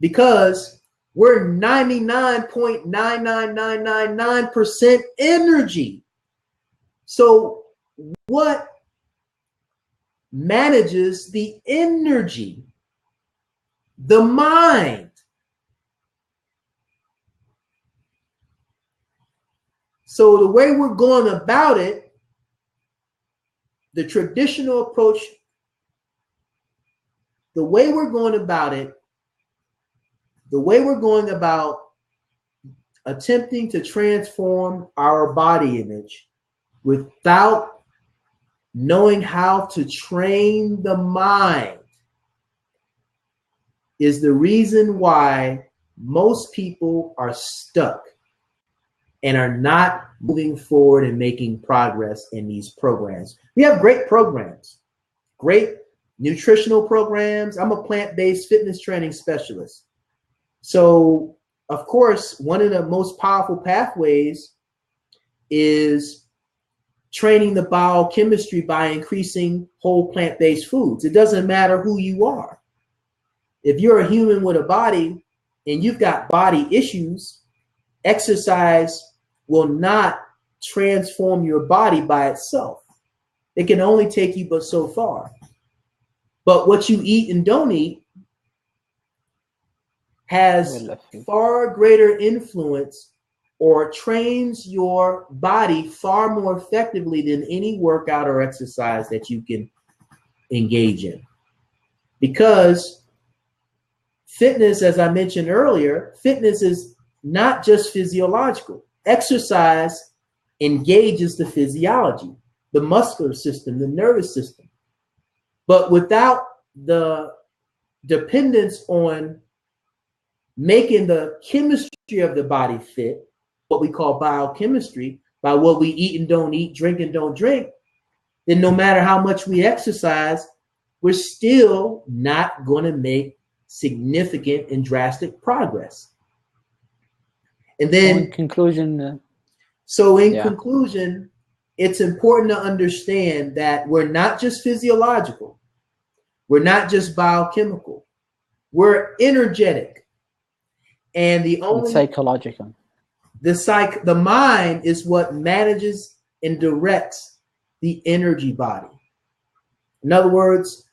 Because we're 99.99999% energy. So what manages the energy? The mind. So the way we're going about it, the traditional approach, the way we're going about attempting to transform our body image without knowing how to train the mind is the reason why most people are stuck and are not moving forward and making progress in these programs. We have great programs, great nutritional programs. I'm a plant-based fitness training specialist. So, of course, one of the most powerful pathways is training the biochemistry by increasing whole plant-based foods. It doesn't matter who you are. If you're a human with a body and you've got body issues, exercise will not transform your body by itself. It can only take you but so far. But what you eat and don't eat has far greater influence or trains your body far more effectively than any workout or exercise that you can engage in. Because fitness, as I mentioned earlier, fitness is not just physiological. Exercise engages the physiology, the muscular system, the nervous system. But without the dependence on making the chemistry of the body fit, what we call biochemistry, by what we eat and don't eat, drink and don't drink, then no matter how much we exercise, we're still not going to make significant and drastic progress. And then in conclusion, conclusion, it's important to understand that we're not just physiological. We're not just biochemical. We're energetic. And the only psychological. The mind is what manages and directs the energy body. In other words,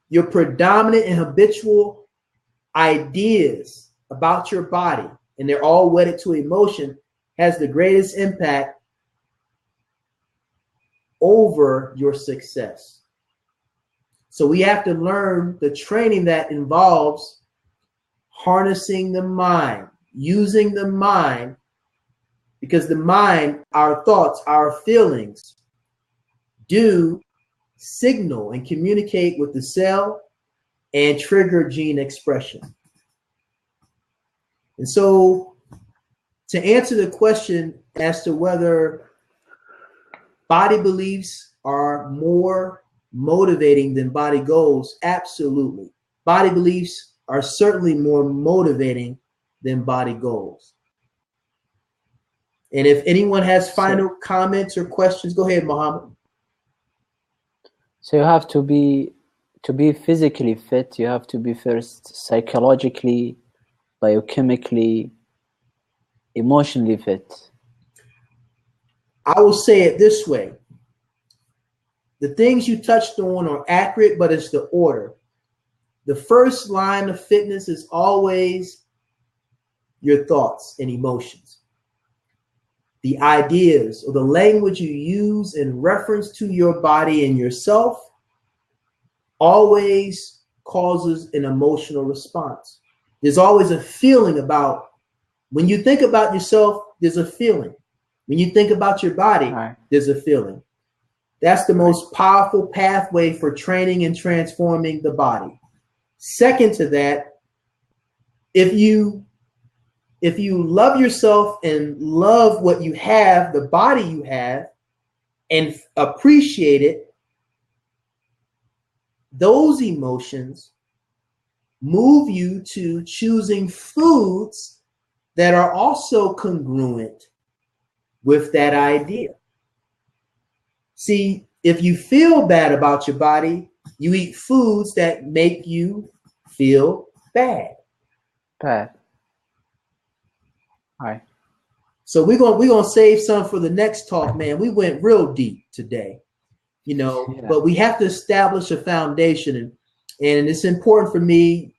your predominant and habitual ideas about your body, and they're all wedded to emotion, has the greatest impact over your success. So we have to learn the training that involves harnessing the mind, using the mind, because the mind, our thoughts, our feelings do signal and communicate with the cell and trigger gene expression. And so to answer the question as to whether body beliefs are more motivating than body goals, absolutely. Body beliefs are certainly more motivating than body goals. And if anyone has final comments or questions, go ahead, Mohammed. So you have to be physically fit. You have to be first psychologically, biochemically, emotionally fit. I will say it this way. The things you touched on are accurate, but it's the order. The first line of fitness is always your thoughts and emotions. The ideas or the language you use in reference to your body and yourself always causes an emotional response. There's always a feeling about, when you think about yourself, there's a feeling. When you think about your body, there's a feeling. That's the most powerful pathway for training and transforming the body. Second to that, if you love yourself and love what you have, the body you have, and appreciate it, those emotions move you to choosing foods that are also congruent with that idea. See, if you feel bad about your body, you eat foods that make you feel bad. Bad. All right. So we're gonna save some for the next talk, man. We went real deep today, but we have to establish a foundation, and it's important for me,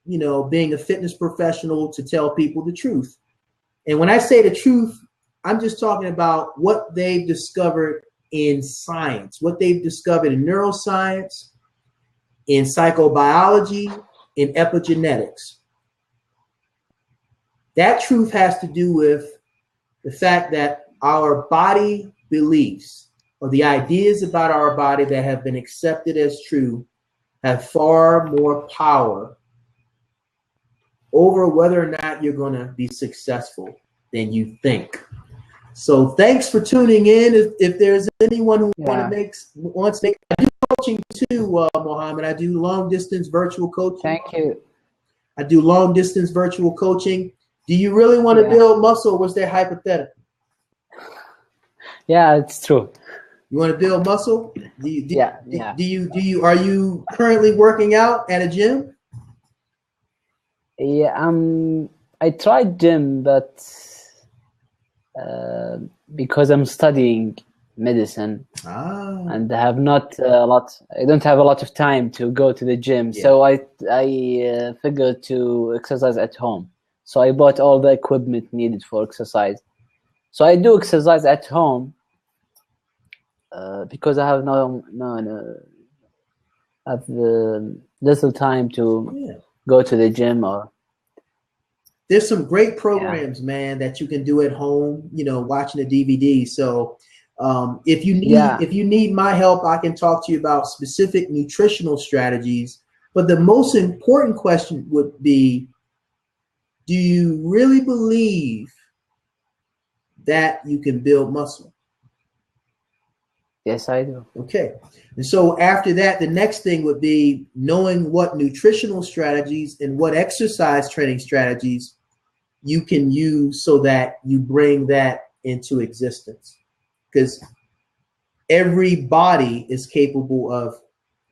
being a fitness professional, to tell people the truth. And when I say the truth, I'm just talking about what they've discovered in science, what they've discovered in neuroscience, in psychobiology, in epigenetics. That truth has to do with the fact that our body beliefs, or the ideas about our body that have been accepted as true, have far more power over whether or not you're going to be successful than you think. So thanks for tuning in. If there's anyone who wants to make, I do coaching too, Mohammed. I do long distance virtual coaching. Thank you. I do long distance virtual coaching. Do you really want to build muscle, or was that hypothetical? Yeah, it's true. You want to build muscle? Are you currently working out at a gym? Yeah, I tried gym, but because I'm studying medicine and I have I don't have a lot of time to go to the gym, so I figured to exercise at home. So I bought all the equipment needed for exercise. So I do exercise at home because I have little time to go to the gym. Or there's some great programs, man, that you can do at home. Watching a DVD. So if you need my help, I can talk to you about specific nutritional strategies. But the most important question would be, do you really believe that you can build muscle? Yes, I do. Okay. And so after that, the next thing would be knowing what nutritional strategies and what exercise training strategies you can use so that you bring that into existence. Because every body is capable of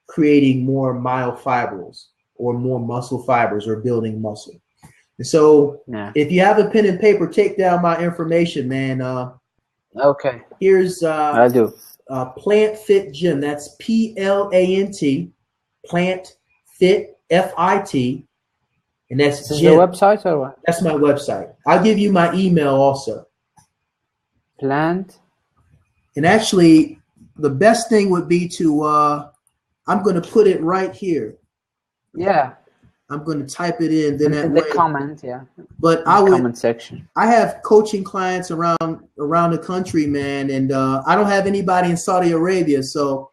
creating more myofibrils or more muscle fibers or building muscle. And so if you have a pen and paper, take down my information, man. Okay. Here's I do. Plant Fit Gym. That's PLANT, Plant Fit FIT. And that's This is the website or what? That's my website. I'll give you my email also. Plant. And actually, the best thing would be to, I'm going to put it right here. Yeah. I'm going to type it in. Then in the comment, yeah. But in the comment section. I have coaching clients around the country, man, and I don't have anybody in Saudi Arabia, so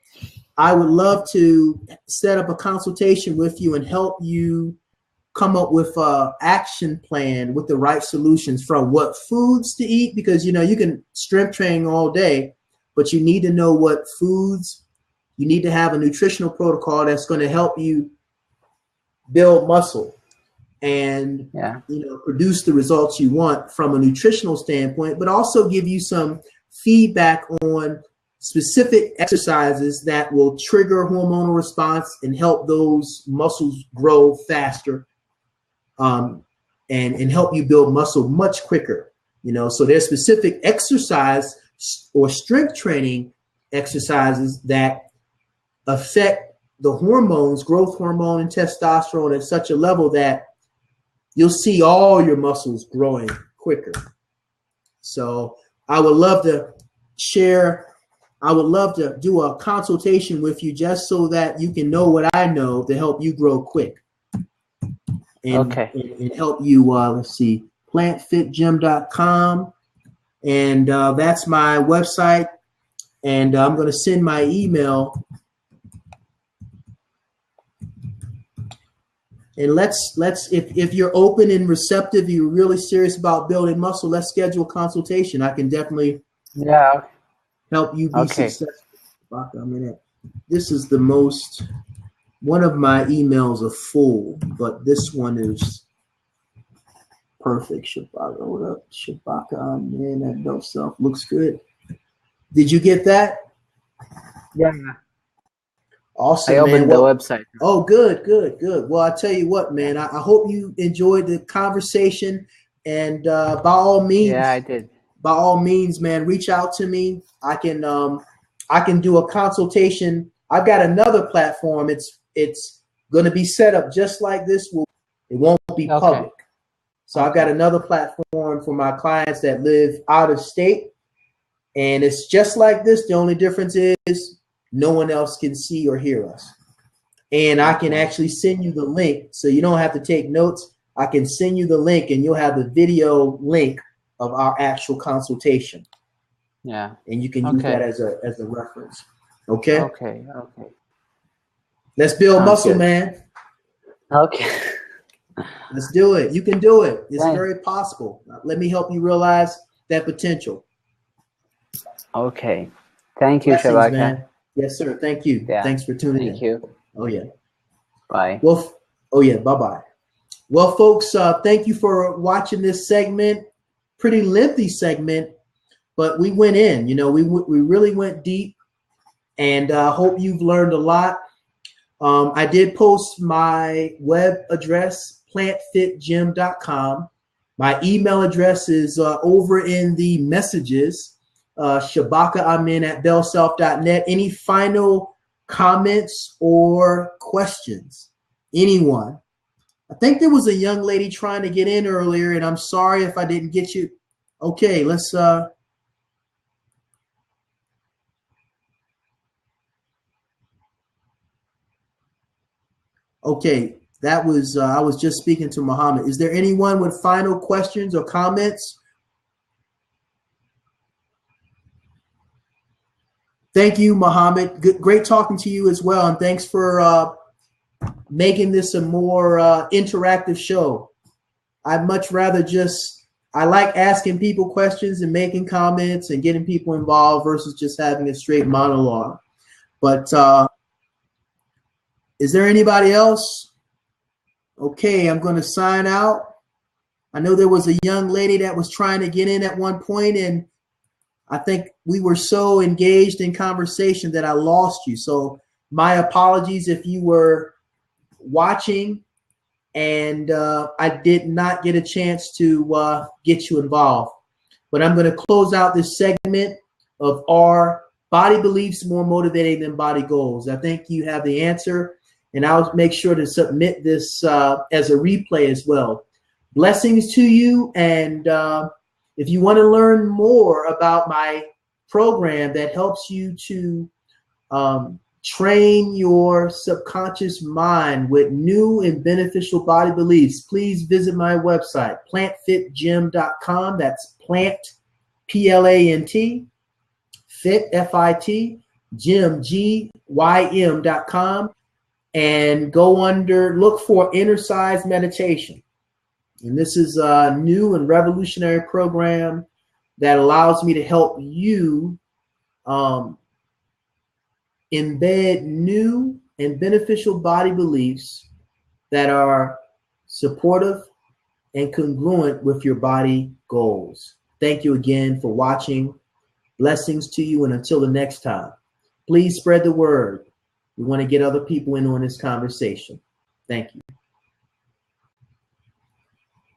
I would love to set up a consultation with you and help you come up with an action plan with the right solutions, from what foods to eat, because you can strength train all day, but you need to know what foods. You need to have a nutritional protocol that's going to help you build muscle and produce the results you want from a nutritional standpoint, but also give you some feedback on specific exercises that will trigger hormonal response and help those muscles grow faster, and help you build muscle much quicker. So there's specific exercise or strength training exercises that affect the hormones, growth hormone and testosterone, at such a level that you'll see all your muscles growing quicker. So I would love to do a consultation with you just so that you can know what I know to help you grow quick. And help you, let's see, plantfitgym.com. And that's my website. And I'm going to send my email. And let's if you're open and receptive, you're really serious about building muscle, let's schedule a consultation. I can definitely help you be successful. This is one of my emails are full, but this one is perfect. Shabaka, what up? Shabaka, man, that dope stuff looks good. Did you get that? Yeah. Awesome, I opened the website. Oh, good. Well, I tell you what, man, I hope you enjoyed the conversation, and by all means, I did. By all means, man, reach out to me. I can do a consultation. I've got another platform. It's going to be set up just like this. It won't be public. So I've got another platform for my clients that live out of state, and it's just like this. The only difference is no one else can see or hear us. And I can actually send you the link, so you don't have to take notes. I can send you the link, and you'll have the video link of our actual consultation. Yeah. And you can use that as a reference. Okay? Okay. Let's build muscle, man. Okay. Let's do it. You can do it. It's very possible. Let me help you realize that potential. Okay. Thank you, Shabaka. Man. Yes, sir. Thank you. Yeah. Thanks for tuning in. Thank you. Oh, yeah. Bye. Well, bye-bye. Well, folks, thank you for watching this segment. Pretty lengthy segment, but we went in. We really went deep, and hope you've learned a lot. I did post my web address, plantfitgym.com. My email address is over in the messages. Shabaka Amin at bellself.net. Any final comments or questions? Anyone? I think there was a young lady trying to get in earlier, and I'm sorry if I didn't get you. Okay, let's okay, that was I was just speaking to Muhammad. Is there anyone with final questions or comments? Thank you, Muhammad. Great talking to you as well, and thanks for making this a more interactive show. I'd much rather I like asking people questions and making comments and getting people involved versus just having a straight monologue. But is there anybody else? Okay, I'm going to sign out. I know there was a young lady that was trying to get in at one point, and I think we were so engaged in conversation that I lost you. So my apologies if you were watching and I did not get a chance to get you involved. But I'm going to close out this segment of Are Body Beliefs More Motivating Than Body Goals? I think you have the answer, and I'll make sure to submit this as a replay as well. Blessings to you, and if you want to learn more about my program that helps you to train your subconscious mind with new and beneficial body beliefs, please visit my website, plantfitgym.com. That's plant, P-L-A-N-T, fit, F-I-T, gym, G-Y-M.com, and go under, look for Inner Size Meditation. And this is a new and revolutionary program that allows me to help you embed new and beneficial body beliefs that are supportive and congruent with your body goals. Thank you again for watching. Blessings to you, and until the next time, please spread the word. We want to get other people in on this conversation. Thank you.